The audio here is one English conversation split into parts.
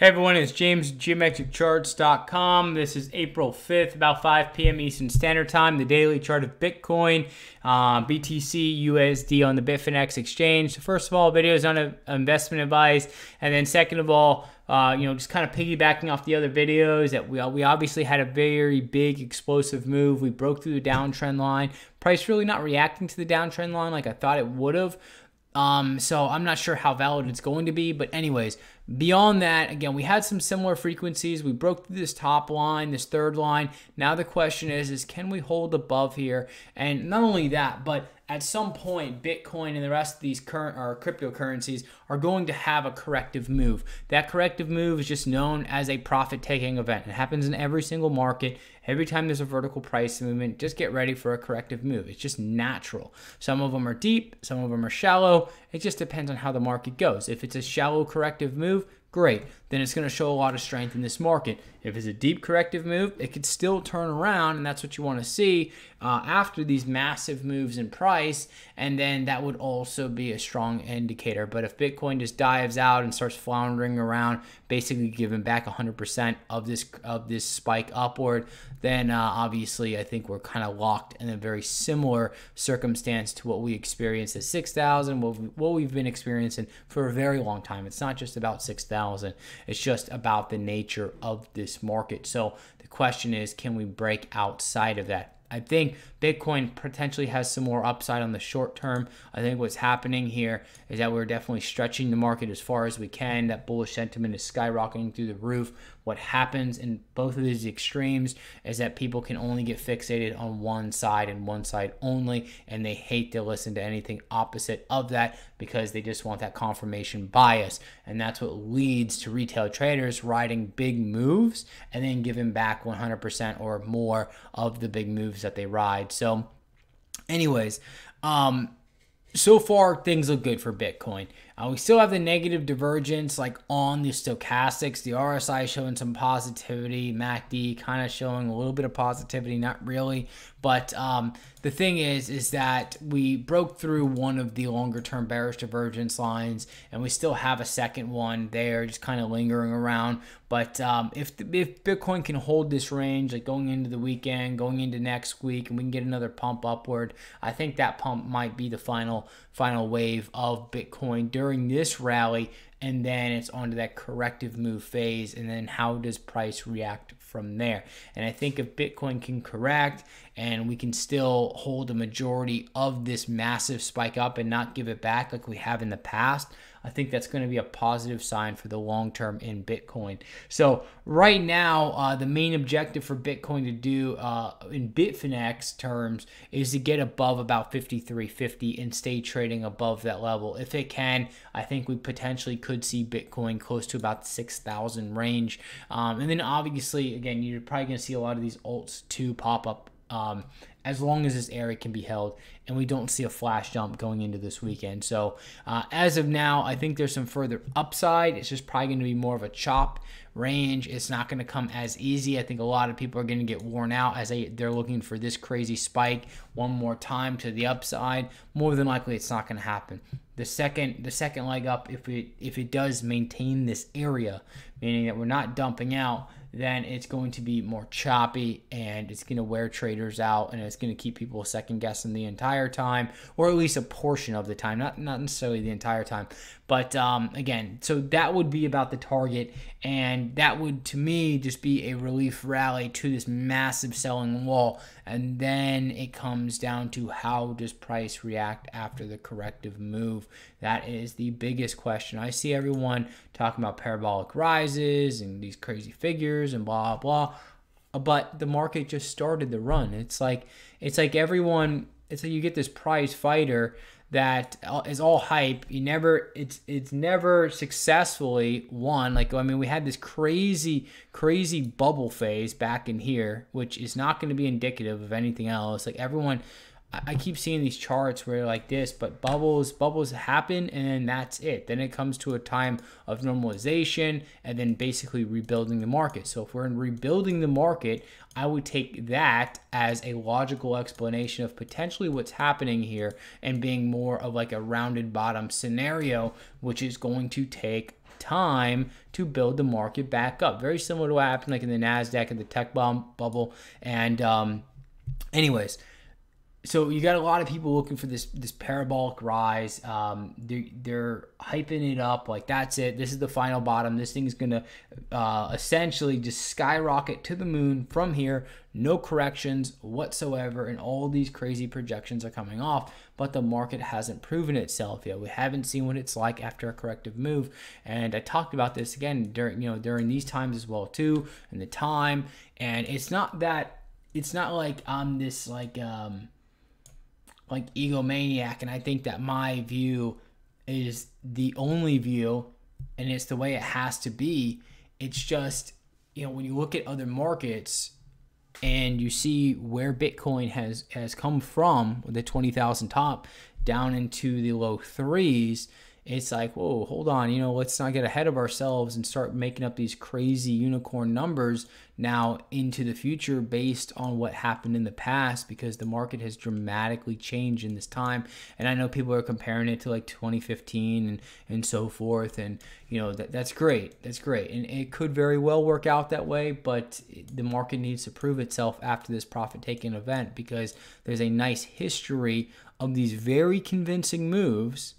Hey everyone, it's James, geometriccharts.com. This is April 5th, about 5 p.m. Eastern Standard Time, the daily chart of Bitcoin, BTC, USD on the Bitfinex exchange. So first of all, video is on investment advice, and then second of all, just kind of piggybacking off the other videos that we obviously had a very big explosive move. We broke through the downtrend line. Price really not reacting to the downtrend line like I thought it would have. So I'm not sure how valid it's going to be, but anyways, beyond that, again, we had some similar frequencies. We broke through this top line, this third line. Now the question is can we hold above here? And not only that, but at some point, Bitcoin and the rest of these current or cryptocurrencies are going to have a corrective move. That corrective move is just known as a profit-taking event. It happens in every single market. Every time there's a vertical price movement, just get ready for a corrective move. It's just natural. Some of them are deep, some of them are shallow. It just depends on how the market goes. If it's a shallow corrective move, great. Then it's going to show a lot of strength in this market. If it's a deep corrective move, it could still turn around, and that's what you want to see after these massive moves in price, and then that would also be a strong indicator. But if Bitcoin just dives out and starts floundering around, basically giving back 100% of this spike upward, then obviously I think we're kind of locked in a very similar circumstance to what we experienced at 6,000, what we've been experiencing for a very long time. It's not just about 6,000. It's just about the nature of this market. So the question is, can we break outside of that? I think Bitcoin potentially has some more upside on the short term. I think what's happening here is that we're definitely stretching the market as far as we can. That bullish sentiment is skyrocketing through the roof. What happens in both of these extremes is that people can only get fixated on one side and one side only, and they hate to listen to anything opposite of that because they just want that confirmation bias. And that's what leads to retail traders riding big moves and then giving back 100% or more of the big moves that they ride. So anyways, so far things look good for Bitcoin. We still have the negative divergence like on the stochastics. The RSI showing some positivity, MACD kind of showing a little bit of positivity, not really. But the thing is that we broke through one of the longer term bearish divergence lines, and we still have a second one there just kind of lingering around. But if Bitcoin can hold this range, like going into the weekend, going into next week, and we can get another pump upward, I think that pump might be the final wave of Bitcoin during this rally, and then it's onto that corrective move phase, and then how does price react from there? And I think if Bitcoin can correct and we can still hold a majority of this massive spike up and not give it back like we have in the past, I think that's going to be a positive sign for the long term in Bitcoin. So right now, the main objective for Bitcoin to do in Bitfinex terms is to get above about 53.50 and stay trading above that level. If it can, I think we potentially could see Bitcoin close to about the 6,000 range. And then obviously, again, you're probably going to see a lot of these alts too pop up as long as this area can be held and we don't see a flash jump going into this weekend. So as of now, I think there's some further upside. It's just probably going to be more of a chop range. It's not going to come as easy. I think a lot of people are going to get worn out as they're looking for this crazy spike one more time to the upside. More than likely, it's not going to happen. The second leg up, if it does maintain this area, meaning that we're not dumping out, then it's going to be more choppy and it's going to wear traders out, and it's going to keep people second guessing the entire time, or at least a portion of the time, not necessarily the entire time. But again, so that would be about the target, and that would, to me, just be a relief rally to this massive selling wall. And then it comes down to how does price react after the corrective move. That is the biggest question. I see everyone talking about parabolic rises and these crazy figures and blah, blah. But the market just started the run. It's like everyone, it's like you get this prize fighter that is all hype. It's never successfully won. Like, I mean, we had this crazy bubble phase back in here, which is not going to be indicative of anything else. Like everyone, I keep seeing these charts where like this, but bubbles happen, and then that's it. Then it comes to a time of normalization and then basically rebuilding the market. So if we're in rebuilding the market, I would take that as a logical explanation of potentially what's happening here and being more of like a rounded bottom scenario, which is going to take time to build the market back up. Very similar to what happened like in the NASDAQ and the tech bubble. And anyways, so you got a lot of people looking for this parabolic rise. They're hyping it up like that's it. This is the final bottom. This thing's gonna essentially just skyrocket to the moon from here. No corrections whatsoever, and all these crazy projections are coming off. But the market hasn't proven itself yet. We haven't seen what it's like after a corrective move. And I talked about this again during these times as well too, and the time. And it's not like I'm this like egomaniac, and I think that my view is the only view and it's the way it has to be. It's just, when you look at other markets and you see where Bitcoin has come from, the 20,000 top down into the low threes, it's like, whoa, hold on, let's not get ahead of ourselves and start making up these crazy unicorn numbers now into the future based on what happened in the past, because the market has dramatically changed in this time. And I know people are comparing it to like 2015 and so forth, and that's great. That's great. And it could very well work out that way, but the market needs to prove itself after this profit-taking event, because there's a nice history of these very convincing moves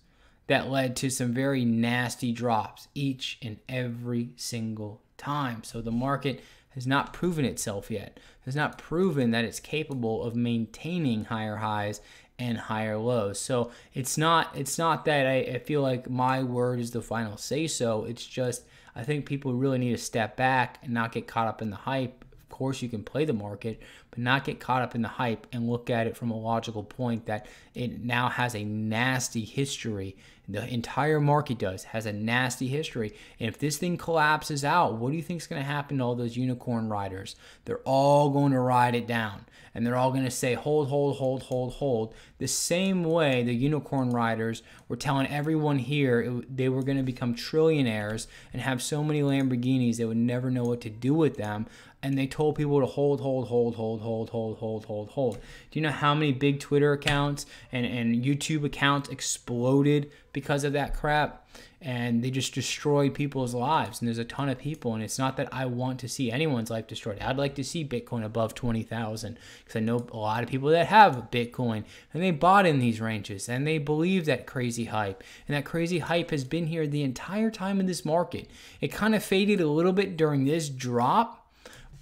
that led to some very nasty drops each and every single time. So the market has not proven itself yet. Has not proven that it's capable of maintaining higher highs and higher lows. So it's not that I feel like my word is the final say so. It's just I think people really need to step back and not get caught up in the hype. Of course, you can play the market, but not get caught up in the hype and look at it from a logical point that it now has a nasty history. The entire market has a nasty history. And if this thing collapses out, what do you think is going to happen to all those unicorn riders? They're all going to ride it down. And they're all going to say, hold, hold, hold, hold, hold. The same way the unicorn riders were telling everyone here they were going to become trillionaires and have so many Lamborghinis they would never know what to do with them. And they told people to hold, hold, hold, hold, hold, hold, hold, hold, hold. Do you know how many big Twitter accounts and YouTube accounts exploded because of that crap? And they just destroyed people's lives. And there's a ton of people. And it's not that I want to see anyone's life destroyed. I'd like to see Bitcoin above 20,000, because I know a lot of people that have Bitcoin and they bought in these ranges and they believe that crazy hype. And that crazy hype has been here the entire time in this market. It kind of faded a little bit during this drop,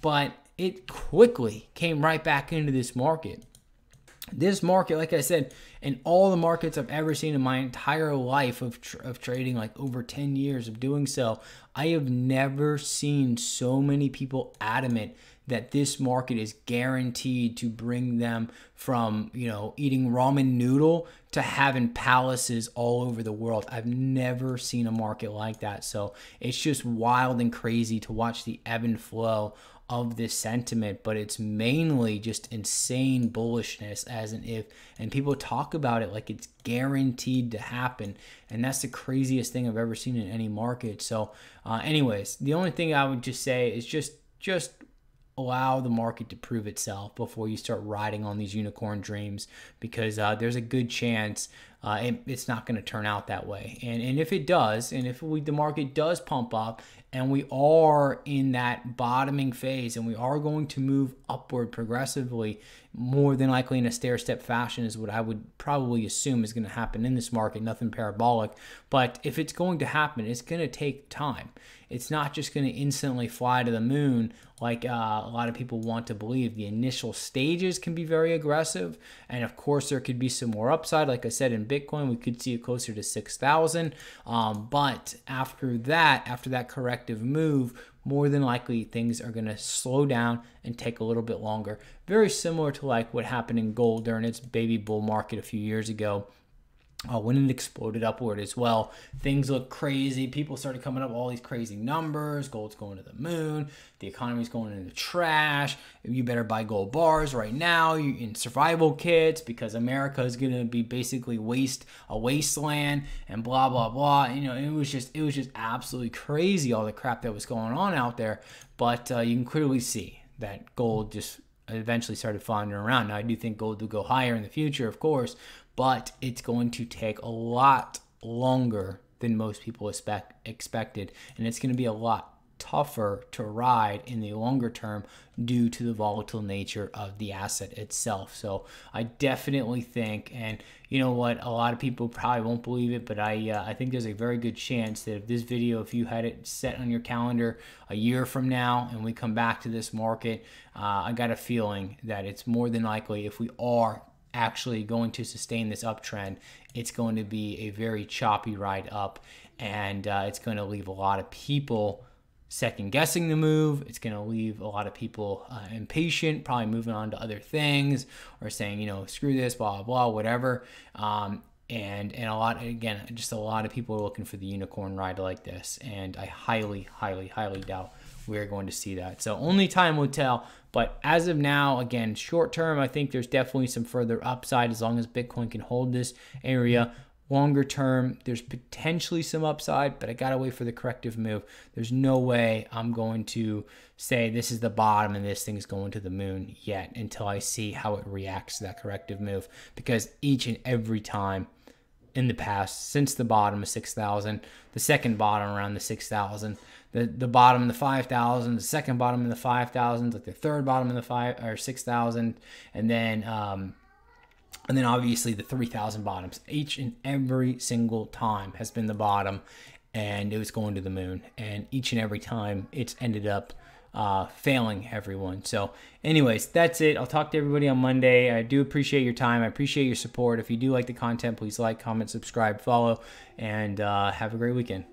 but it quickly came right back into this market. This market, like I said, in all the markets I've ever seen in my entire life of trading, like over 10 years of doing so, I have never seen so many people adamant that this market is guaranteed to bring them from, eating ramen noodle to having palaces all over the world. I've never seen a market like that. So it's just wild and crazy to watch the ebb and flow of this sentiment, but it's mainly just insane bullishness and people talk about it like it's guaranteed to happen, and that's the craziest thing I've ever seen in any market. So anyways, the only thing I would just say is just allow the market to prove itself before you start riding on these unicorn dreams, because there's a good chance it's not going to turn out that way. And if it does, and if the market does pump up and we are in that bottoming phase and we are going to move upward progressively, more than likely in a stair-step fashion is what I would probably assume is going to happen in this market, nothing parabolic. But if it's going to happen, it's going to take time. It's not just going to instantly fly to the moon like a lot of people want to believe. The initial stages can be very aggressive, and of course there could be some more upside. Like I said, in Bitcoin, we could see it closer to 6,000. But after that corrective move, more than likely things are going to slow down and take a little bit longer. Very similar to like what happened in gold during its baby bull market a few years ago. When it exploded upward as well, things look crazy. People started coming up with all these crazy numbers. Gold's going to the moon. The economy's going into the trash. You better buy gold bars right now in survival kits, because America is going to be basically a wasteland and blah, blah, blah. It was just absolutely crazy, all the crap that was going on out there. But you can clearly see that gold just eventually started floundering around. Now, I do think gold will go higher in the future, of course, but it's going to take a lot longer than most people expected, and it's going to be a lot tougher to ride in the longer term due to the volatile nature of the asset itself. So I definitely think, and you know what, a lot of people probably won't believe it, but I think there's a very good chance that if this video, if you had it set on your calendar a year from now and we come back to this market, I got a feeling that it's more than likely, if we are actually going to sustain this uptrend, it's going to be a very choppy ride up, and it's going to leave a lot of people second guessing the move. It's going to leave a lot of people impatient, probably moving on to other things, or saying, you know, screw this, blah, blah, whatever. And a lot, again, just a lot of people are looking for the unicorn ride like this. And I highly, highly, highly doubt we're going to see that. So only time will tell. But as of now, again, short term, I think there's definitely some further upside as long as Bitcoin can hold this area. Longer term, there's potentially some upside, but I got to wait for the corrective move. There's no way I'm going to say this is the bottom and this thing's going to the moon yet until I see how it reacts to that corrective move. Because each and every time in the past, since the bottom of 6,000, the second bottom around the 6,000, the bottom of the 5,000, the second bottom of the 5,000, like the third bottom of the 6,000, and then obviously the 3,000 bottoms. Each and every single time has been the bottom, and it was going to the moon. And each and every time it's ended up failing everyone. So anyways, that's it. I'll talk to everybody on Monday. I do appreciate your time. I appreciate your support. If you do like the content, please like, comment, subscribe, follow, and have a great weekend.